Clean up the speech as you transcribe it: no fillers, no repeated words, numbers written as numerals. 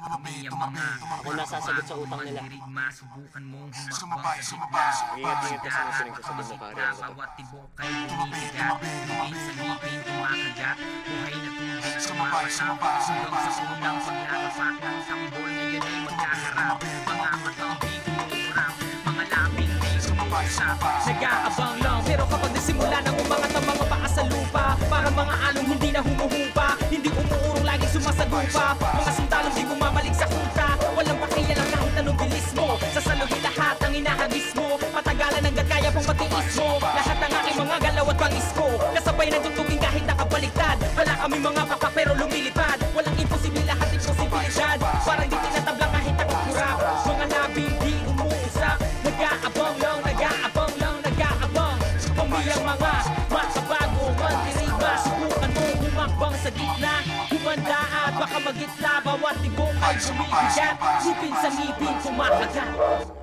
Ako nasasagot sa utang nila. Ingat-ingat kasi nasinig ko sa mga pare ang ito. Bawat tibok kay bumibigat, lupin sa ngipin kumakagat, buhay na tubig sumapatak, hanggang sa unang paglalapak ng tambol, ngayon ay magkaharap, mga matang di umuurap, mga labing di umuusap. Nag-aabang lang, pero kapag nasimula nang umangat ang mga paa sa lupa, parang mga along hindi na humuhupa, hindi umuurong laging sumasagupa, mga sundalong di bumabalik sa kuta, walang pakialam kahit anong bilis mo, sasaluhin lahat ang inahagis mo, patagalan hanggat kaya pang matiis mo, lahat ng aking mga galaw at pangis ko, kasabay ng tutugin kahit nakabaliktad, wala kami mga baka pero lumilipad, walang imposible lahat imposibilidad, parang di tinatablang kahit nakikirap, mga labing di umuusap, nag-aabang lang, nag-aabang lang, nag-aabang, pamiyang mga makabago, mandirigma, subukan mo humakbang sa gitna, humanda at baka magitla, bawat tibok ay bumibigat, ngipin sa ngipin kumakagat.